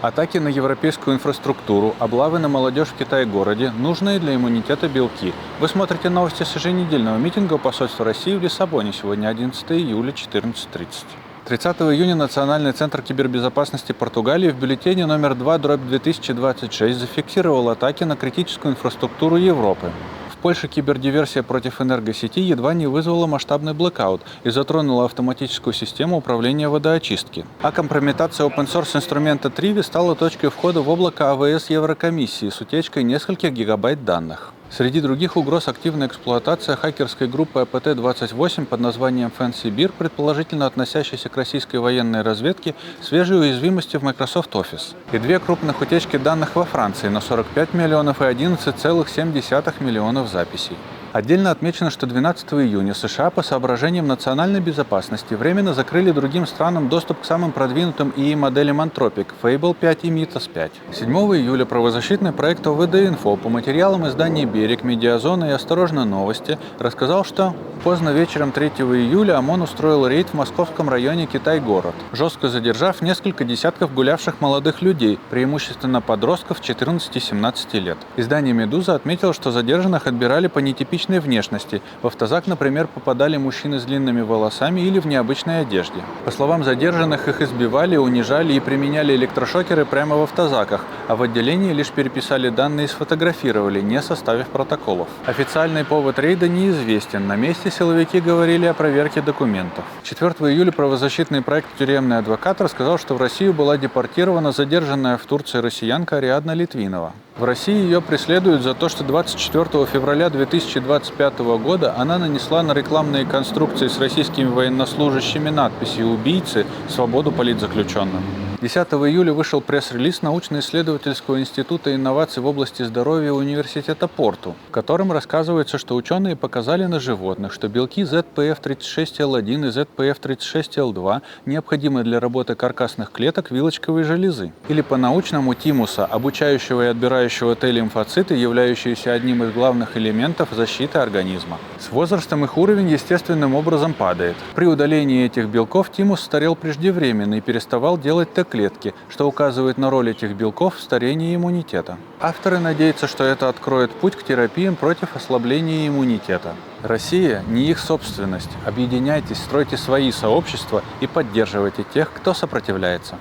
Атаки на европейскую инфраструктуру, облавы на молодежь в Китае-городе, нужные для иммунитета белки. Вы смотрите новости с еженедельного митинга у посольства России в Лиссабоне. Сегодня 11 июля, 14:30. 30 июня Национальный центр кибербезопасности Португалии в бюллетене номер 2/2026 зафиксировал атаки на критическую инфраструктуру Европы. В Польше кибердиверсия против энергосети едва не вызвала масштабный блэкаут и затронула автоматическую систему управления водоочистки. А компрометация open-source инструмента Trivi стала точкой входа в облако АВС Еврокомиссии с утечкой нескольких гигабайт данных. Среди других угроз активная эксплуатация хакерской группы АПТ-28 под названием FancyBear, предположительно относящейся к российской военной разведке, свежие уязвимости в Microsoft Office. И две крупных утечки данных во Франции на 45 миллионов и 11,7 миллионов записей. Отдельно отмечено, что 12 июня США по соображениям национальной безопасности временно закрыли другим странам доступ к самым продвинутым ИИ-моделям Anthropic, Fable 5 и Mythos 5. 7 июля правозащитный проект ОВД-Инфо по материалам изданий «Берег», «Медиазона» и «Осторожно, новости» рассказал, что поздно вечером 3 июля ОМОН устроил рейд в московском районе Китай-город, жестко задержав несколько десятков гулявших молодых людей, преимущественно подростков 14-17 лет. Издание «Медуза» отметило, что задержанных отбирали по нетипичной внешности. В автозак, например, попадали мужчины с длинными волосами или в необычной одежде. По словам задержанных, их избивали, унижали и применяли электрошокеры прямо в автозаках, а в отделении лишь переписали данные и сфотографировали, не составив протоколов. Официальный повод рейда неизвестен. На месте силовики говорили о проверке документов. 4 июля правозащитный проект «Тюремный адвокат» рассказал, что в Россию была депортирована задержанная в Турции россиянка Ариадна Литвинова. В России ее преследуют за то, что 24 февраля 2025 года она нанесла на рекламные конструкции с российскими военнослужащими надписи «Убийцы. Свободу политзаключенным». 10 июля вышел пресс-релиз научно-исследовательского института инноваций в области здоровья университета Порту, в котором рассказывается, что ученые показали на животных, что белки ZPF36L1 и ZPF36L2 необходимы для работы каркасных клеток вилочковой железы. Или по-научному тимуса, обучающего и отбирающего Т-лимфоциты, являющиеся одним из главных элементов защиты организма. С возрастом их уровень естественным образом падает. При удалении этих белков тимус старел преждевременно и переставал делать Т-клетки, что указывает на роль этих белков в старении иммунитета. Авторы надеются, что это откроет путь к терапиям против ослабления иммунитета. Россия не их собственность. Объединяйтесь, стройте свои сообщества и поддерживайте тех, кто сопротивляется.